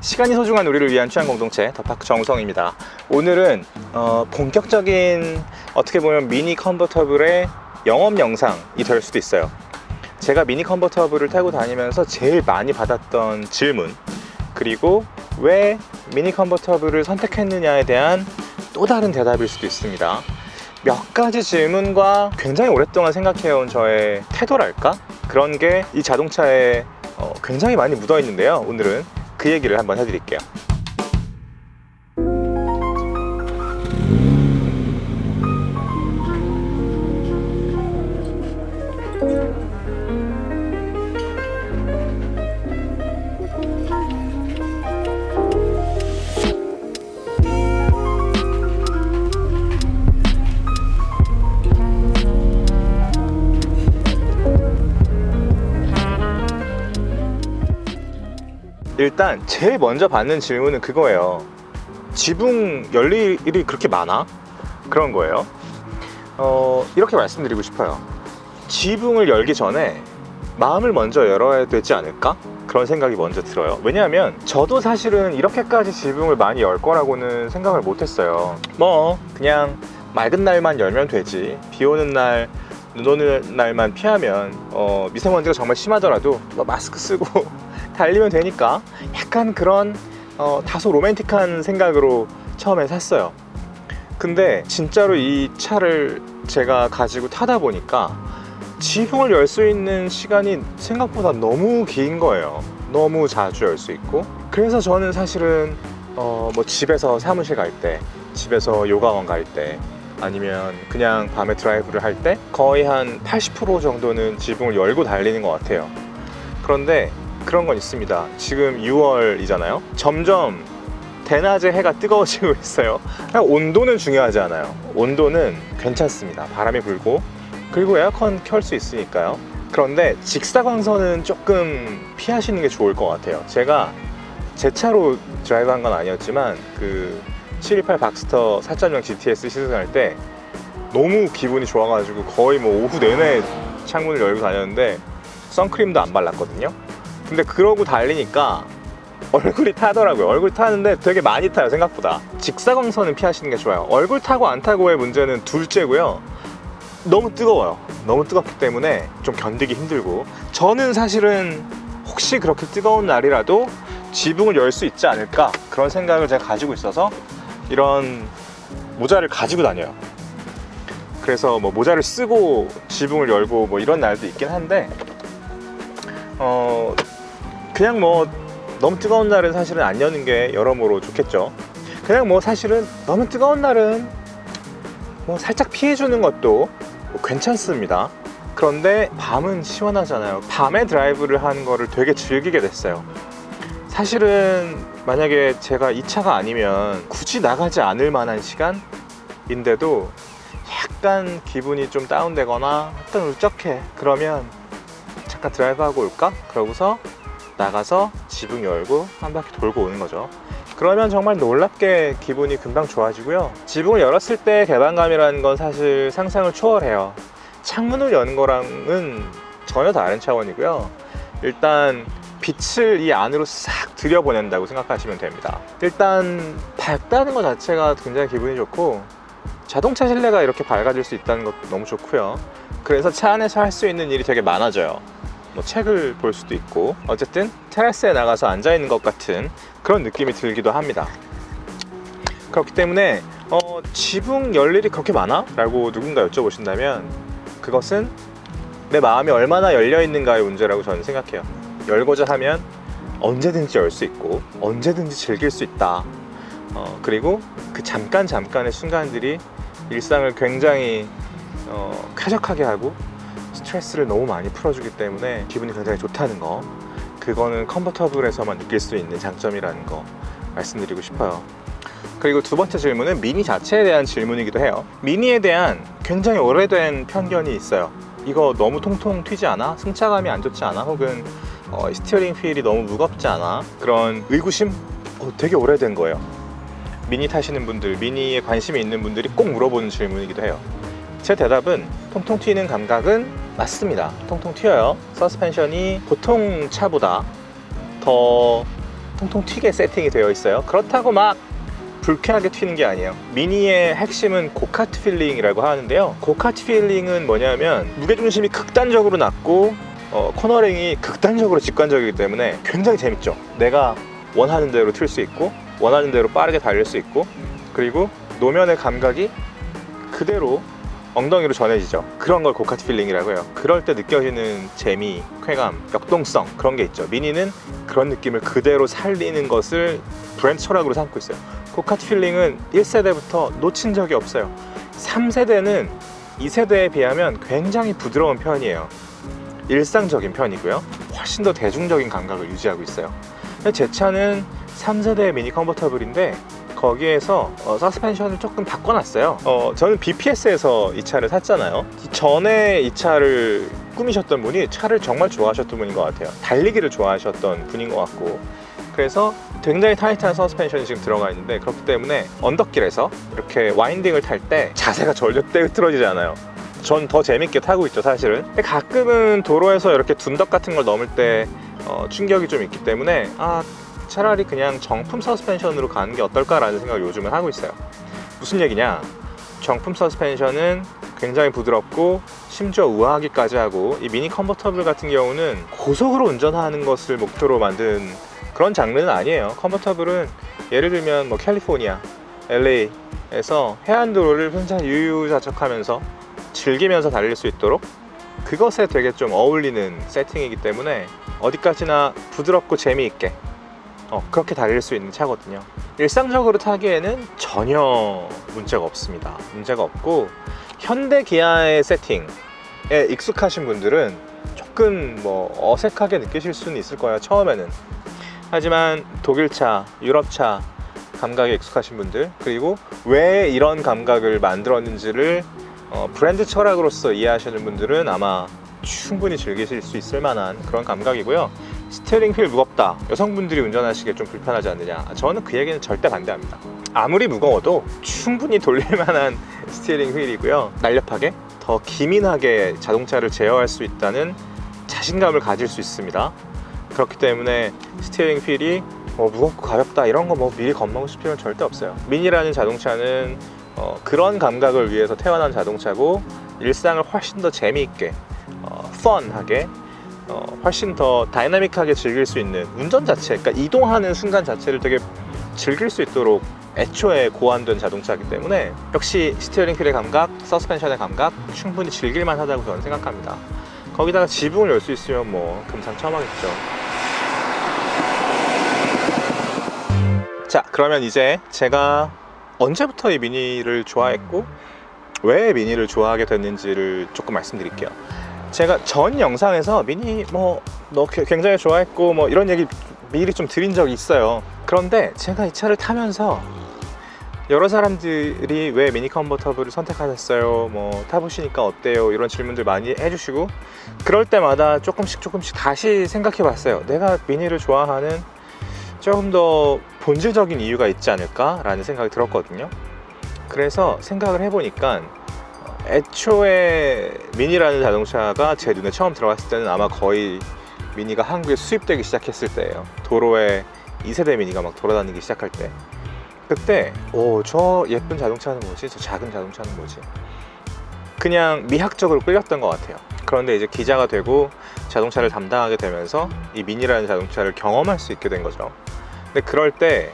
시간이 소중한 우리를 위한 취향 공동체 더파크 정우성입니다. 오늘은 본격적인 어떻게 보면 미니 컨버터블의 영업 영상이 될 수도 있어요. 제가 미니 컨버터블을 타고 다니면서 제일 많이 받았던 질문, 그리고 왜 미니 컨버터블을 선택했느냐에 대한 또 다른 대답일 수도 있습니다. 몇 가지 질문과 굉장히 오랫동안 생각해온 저의 태도랄까? 그런 게 이 자동차에 굉장히 많이 묻어 있는데요. 오늘은 그 얘기를 한번 해드릴게요. 일단 제일 먼저 받는 질문은 그거예요. 지붕 열 일이 그렇게 많아? 그런 거예요. 이렇게 말씀드리고 싶어요. 지붕을 열기 전에 마음을 먼저 열어야 되지 않을까? 그런 생각이 먼저 들어요. 왜냐하면 저도 사실은 이렇게까지 지붕을 많이 열 거라고는 생각을 못 했어요. 그냥 맑은 날만 열면 되지, 비 오는 날, 눈 오는 날만 피하면 미세먼지가 정말 심하더라도 마스크 쓰고 달리면 되니까, 약간 그런 다소 로맨틱한 생각으로 처음에 샀어요. 근데 진짜로 이 차를 제가 가지고 타다 보니까 지붕을 열 수 있는 시간이 생각보다 너무 긴 거예요. 너무 자주 열 수 있고. 그래서 저는 사실은 집에서 사무실 갈 때, 집에서 요가원 갈 때, 아니면 그냥 밤에 드라이브를 할 때 거의 한 80% 정도는 지붕을 열고 달리는 것 같아요. 그런데 그런 건 있습니다. 지금 6월이잖아요. 점점 대낮에 해가 뜨거워지고 있어요. 온도는 중요하지 않아요. 온도는 괜찮습니다. 바람이 불고, 그리고 에어컨 켤 수 있으니까요. 그런데 직사광선은 조금 피하시는 게 좋을 것 같아요. 제가 제 차로 드라이브한 건 아니었지만 그 728 박스터 4.0 GTS 시승할 때 너무 기분이 좋아가지고 거의 오후 내내 창문을 열고 다녔는데 선크림도 안 발랐거든요. 근데 그러고 달리니까 얼굴이 타더라고요. 얼굴 타는데 되게 많이 타요, 생각보다. 직사광선은 피하시는 게 좋아요. 얼굴 타고 안 타고의 문제는 둘째고요. 너무 뜨거워요. 너무 뜨겁기 때문에 좀 견디기 힘들고, 저는 사실은 혹시 그렇게 뜨거운 날이라도 지붕을 열 수 있지 않을까, 그런 생각을 제가 가지고 있어서 이런 모자를 가지고 다녀요. 그래서 모자를 쓰고 지붕을 열고 이런 날도 있긴 한데, 그냥 너무 뜨거운 날은 사실은 안 여는 게 여러모로 좋겠죠. 그냥 사실은 너무 뜨거운 날은 살짝 피해주는 것도 괜찮습니다. 그런데 밤은 시원하잖아요. 밤에 드라이브를 하는 거를 되게 즐기게 됐어요. 사실은 만약에 제가 이 차가 아니면 굳이 나가지 않을 만한 시간인데도 약간 기분이 좀 다운되거나 약간 울적해, 그러면 잠깐 드라이브하고 올까? 그러고서 나가서 지붕 열고 한 바퀴 돌고 오는 거죠. 그러면 정말 놀랍게 기분이 금방 좋아지고요. 지붕을 열었을 때 개방감이라는 건 사실 상상을 초월해요. 창문을 여는 거랑은 전혀 다른 차원이고요. 일단 빛을 이 안으로 싹 들여보낸다고 생각하시면 됩니다. 일단 밝다는 것 자체가 굉장히 기분이 좋고, 자동차 실내가 이렇게 밝아질 수 있다는 것도 너무 좋고요. 그래서 차 안에서 할 수 있는 일이 되게 많아져요. 책을 볼 수도 있고, 어쨌든 테라스에 나가서 앉아있는 것 같은 그런 느낌이 들기도 합니다. 그렇기 때문에 지붕 열 일이 그렇게 많아? 라고 누군가 여쭤보신다면 그것은 내 마음이 얼마나 열려있는가의 문제라고 저는 생각해요. 열고자 하면 언제든지 열 수 있고 언제든지 즐길 수 있다. 그리고 그 잠깐의 순간들이 일상을 굉장히 쾌적하게 하고 스트레스를 너무 많이 풀어주기 때문에 기분이 굉장히 좋다는 거, 그거는 컨버터블에서만 느낄 수 있는 장점이라는 거 말씀드리고 싶어요. 그리고 두 번째 질문은 미니 자체에 대한 질문이기도 해요. 미니에 대한 굉장히 오래된 편견이 있어요. 이거 너무 통통 튀지 않아? 승차감이 안 좋지 않아? 혹은 스티어링 휠이 너무 무겁지 않아? 그런 의구심? 되게 오래된 거예요. 미니 타시는 분들, 미니에 관심이 있는 분들이 꼭 물어보는 질문이기도 해요. 제 대답은 통통 튀는 감각은 맞습니다. 통통 튀어요. 서스펜션이 보통 차보다 더 통통 튀게 세팅이 되어 있어요. 그렇다고 막 불쾌하게 튀는 게 아니에요. 미니의 핵심은 고카트 필링이라고 하는데요. 고카트 필링은 뭐냐면 무게중심이 극단적으로 낮고 코너링이 극단적으로 직관적이기 때문에 굉장히 재밌죠. 내가 원하는 대로 틀 수 있고 원하는 대로 빠르게 달릴 수 있고, 그리고 노면의 감각이 그대로 엉덩이로 전해지죠. 그런 걸 고카트 필링이라고 해요. 그럴 때 느껴지는 재미, 쾌감, 역동성, 그런 게 있죠. 미니는 그런 느낌을 그대로 살리는 것을 브랜드 철학으로 삼고 있어요. 고카트 필링은 1세대부터 놓친 적이 없어요. 3세대는 2세대에 비하면 굉장히 부드러운 편이에요. 일상적인 편이고요. 훨씬 더 대중적인 감각을 유지하고 있어요. 제 차는 3세대 미니 컨버터블인데 거기에서 서스펜션을 조금 바꿔놨어요. 저는 BPS에서 이 차를 샀잖아요. 전에 이 차를 꾸미셨던 분이 차를 정말 좋아하셨던 분인 것 같아요. 달리기를 좋아하셨던 분인 것 같고, 그래서 굉장히 타이트한 서스펜션이 지금 들어가 있는데, 그렇기 때문에 언덕길에서 이렇게 와인딩을 탈 때 자세가 절대 흐트러지지 않아요. 전 더 재밌게 타고 있죠, 사실은. 근데 가끔은 도로에서 이렇게 둔덕 같은 걸 넘을 때 충격이 좀 있기 때문에 차라리 그냥 정품 서스펜션으로 가는 게 어떨까라는 생각을 요즘은 하고 있어요. 무슨 얘기냐? 정품 서스펜션은 굉장히 부드럽고 심지어 우아하기까지 하고, 이 미니 컨버터블 같은 경우는 고속으로 운전하는 것을 목표로 만든 그런 장르는 아니에요. 컨버터블은 예를 들면 뭐 캘리포니아, LA에서 해안도로를 혼자 유유자적하면서 즐기면서 달릴 수 있도록, 그것에 되게 좀 어울리는 세팅이기 때문에 어디까지나 부드럽고 재미있게 그렇게 달릴 수 있는 차거든요. 일상적으로 타기에는 전혀 문제가 없습니다. 문제가 없고, 현대 기아의 세팅에 익숙하신 분들은 조금 어색하게 느끼실 수는 있을 거예요, 처음에는. 하지만 독일차, 유럽차 감각에 익숙하신 분들, 그리고 왜 이런 감각을 만들었는지를 브랜드 철학으로서 이해하시는 분들은 아마 충분히 즐기실 수 있을 만한 그런 감각이고요. 스티어링 휠 무겁다, 여성분들이 운전하시기에 좀 불편하지 않느냐, 저는 그 얘기는 절대 반대합니다. 아무리 무거워도 충분히 돌릴 만한 스티어링 휠이고요. 날렵하게, 더 기민하게 자동차를 제어할 수 있다는 자신감을 가질 수 있습니다. 그렇기 때문에 스티어링 휠이 무겁고 가볍다 이런 거 미리 겁먹으실 필요는 절대 없어요. 미니라는 자동차는 그런 감각을 위해서 태어난 자동차고, 일상을 훨씬 더 재미있게, 펀하게, 훨씬 더 다이나믹하게 즐길 수 있는 운전 자체, 그러니까 이동하는 순간 자체를 되게 즐길 수 있도록 애초에 고안된 자동차이기 때문에, 역시 스티어링 휠의 감각, 서스펜션의 감각 충분히 즐길만 하다고 저는 생각합니다. 거기다가 지붕을 열 수 있으면 금상첨화겠죠. 자, 그러면 이제 제가 언제부터 이 미니를 좋아했고 왜 미니를 좋아하게 됐는지를 조금 말씀드릴게요. 제가 전 영상에서 미니 너 굉장히 좋아했고 이런 얘기 미리 좀 드린 적이 있어요. 그런데 제가 이 차를 타면서 여러 사람들이 왜 미니 컨버터블을 선택하셨어요, 타보시니까 어때요, 이런 질문들 많이 해주시고, 그럴 때마다 조금씩 다시 생각해 봤어요. 내가 미니를 좋아하는 조금 더 본질적인 이유가 있지 않을까 라는 생각이 들었거든요. 그래서 생각을 해보니까 애초에 미니라는 자동차가 제 눈에 처음 들어갔을 때는 아마 거의 미니가 한국에 수입되기 시작했을 때예요. 도로에 2세대 미니가 막 돌아다니기 시작할 때, 그때 저 예쁜 자동차는 뭐지, 저 작은 자동차는 뭐지, 그냥 미학적으로 끌렸던 것 같아요. 그런데 이제 기자가 되고 자동차를 담당하게 되면서 이 미니라는 자동차를 경험할 수 있게 된 거죠. 근데 그럴 때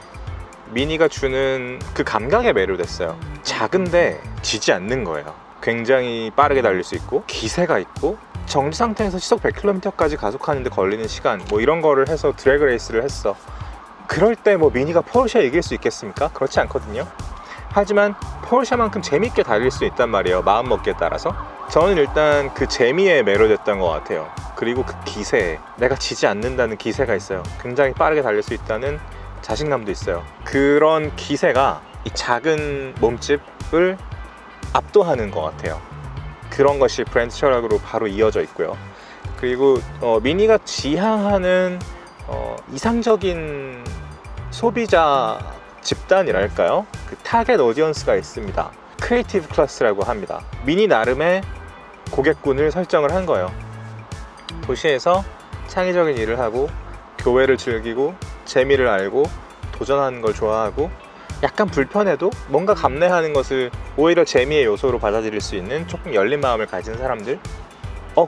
미니가 주는 그 감각에 매료됐어요. 작은데 지지 않는 거예요. 굉장히 빠르게 달릴 수 있고, 기세가 있고, 정지 상태에서 시속 100km까지 가속하는데 걸리는 시간 이런 거를 해서 드래그 레이스를 했어. 그럴 때 미니가 포르쉐 이길 수 있겠습니까? 그렇지 않거든요. 하지만 포르쉐만큼 재밌게 달릴 수 있단 말이에요, 마음먹기에 따라서. 저는 일단 그 재미에 매료됐던 것 같아요. 그리고 그 기세, 내가 지지 않는다는 기세가 있어요. 굉장히 빠르게 달릴 수 있다는 자신감도 있어요. 그런 기세가 이 작은 몸집을 압도하는 것 같아요. 그런 것이 브랜드 철학으로 바로 이어져 있고요. 그리고 미니가 지향하는 이상적인 소비자 집단이랄까요? 그 타겟 오디언스가 있습니다. 크리에이티브 클래스라고 합니다. 미니 나름의 고객군을 설정을 한 거예요. 도시에서 창의적인 일을 하고 교회를 즐기고 재미를 알고 도전하는 걸 좋아하고 약간 불편해도 뭔가 감내하는 것을 오히려 재미의 요소로 받아들일 수 있는 조금 열린 마음을 가진 사람들,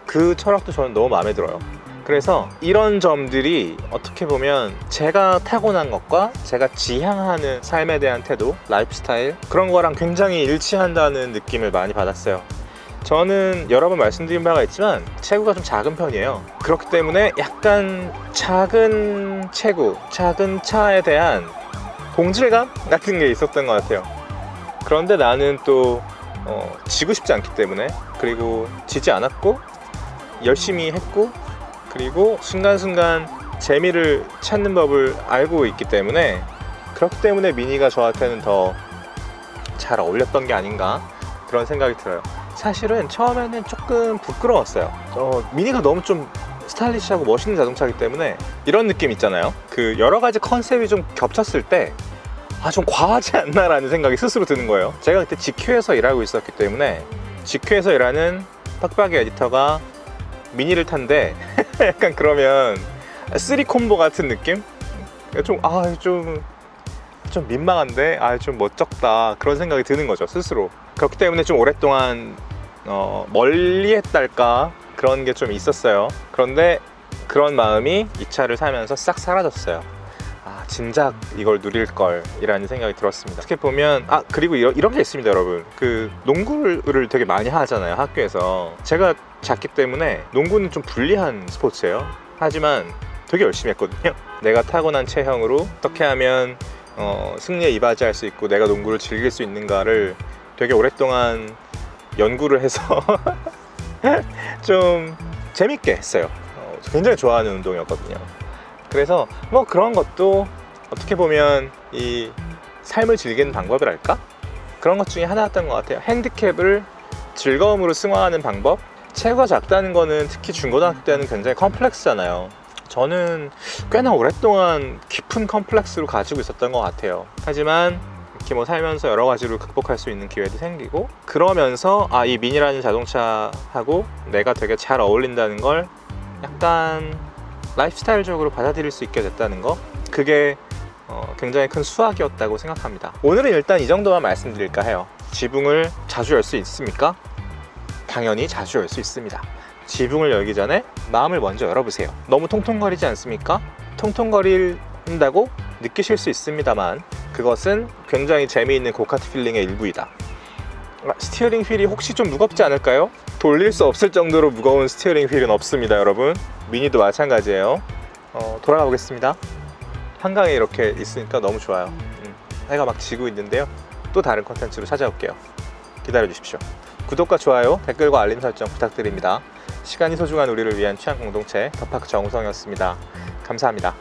그 철학도 저는 너무 마음에 들어요. 그래서 이런 점들이 어떻게 보면 제가 타고난 것과 제가 지향하는 삶에 대한 태도, 라이프 스타일, 그런 거랑 굉장히 일치한다는 느낌을 많이 받았어요. 저는 여러 번 말씀드린 바가 있지만 체구가 좀 작은 편이에요. 그렇기 때문에 약간 작은 체구, 작은 차에 대한 동질감 같은 게 있었던 것 같아요. 그런데 나는 또 지고 싶지 않기 때문에, 그리고 지지 않았고 열심히 했고, 그리고 순간순간 재미를 찾는 법을 알고 있기 때문에, 그렇기 때문에 미니가 저한테는 더 잘 어울렸던 게 아닌가 그런 생각이 들어요. 사실은 처음에는 조금 부끄러웠어요. 미니가 너무 좀 스타일리시하고 멋있는 자동차이기 때문에 이런 느낌 있잖아요. 그 여러 가지 컨셉이 좀 겹쳤을 때 좀 과하지 않나 라는 생각이 스스로 드는 거예요. 제가 그때 GQ에서 일하고 있었기 때문에, GQ에서 일하는 빡빡이 에디터가 미니를 탄데 약간 그러면 3콤보 같은 느낌? 좀 민망한데 좀 멋쩍다 그런 생각이 드는 거죠, 스스로. 그렇기 때문에 좀 오랫동안 멀리 했달까 그런 게 좀 있었어요. 그런데 그런 마음이 이 차를 사면서 싹 사라졌어요. 진작 이걸 누릴 걸 이라는 생각이 들었습니다. 어떻게 보면 그리고 이런 게 있습니다, 여러분. 그 농구를 되게 많이 하잖아요, 학교에서. 제가 작기 때문에 농구는 좀 불리한 스포츠예요. 하지만 되게 열심히 했거든요. 내가 타고난 체형으로 어떻게 하면 승리에 이바지할 수 있고 내가 농구를 즐길 수 있는가를 되게 오랫동안 연구를 해서 좀 재밌게 했어요. 굉장히 좋아하는 운동이었거든요. 그래서 그런 것도 어떻게 보면 이 삶을 즐기는 방법이랄까? 그런 것 중에 하나였던 것 같아요. 핸디캡을 즐거움으로 승화하는 방법. 체구가 작다는 거는 특히 중고등학교 때는 굉장히 컴플렉스잖아요. 저는 꽤나 오랫동안 깊은 컴플렉스를 가지고 있었던 것 같아요. 하지만 이렇게 살면서 여러 가지로 극복할 수 있는 기회도 생기고, 그러면서 이 미니라는 자동차하고 내가 되게 잘 어울린다는 걸 약간 라이프스타일적으로 받아들일 수 있게 됐다는 거, 그게 굉장히 큰 수확이었다고 생각합니다. 오늘은 일단 이 정도만 말씀드릴까 해요. 지붕을 자주 열 수 있습니까? 당연히 자주 열 수 있습니다. 지붕을 열기 전에 마음을 먼저 열어보세요. 너무 통통거리지 않습니까? 통통거린다고 느끼실 수 있습니다만 그것은 굉장히 재미있는 고카트 필링의 일부이다. 스티어링 휠이 혹시 좀 무겁지 않을까요? 돌릴 수 없을 정도로 무거운 스티어링 휠은 없습니다, 여러분. 미니도 마찬가지예요. 돌아가 보겠습니다. 한강에 이렇게 있으니까 너무 좋아요. 해가 막 지고 있는데요. 또 다른 콘텐츠로 찾아올게요. 기다려 주십시오. 구독과 좋아요, 댓글과 알림 설정 부탁드립니다. 시간이 소중한 우리를 위한 취향 공동체 더파크 정우성이었습니다. 감사합니다.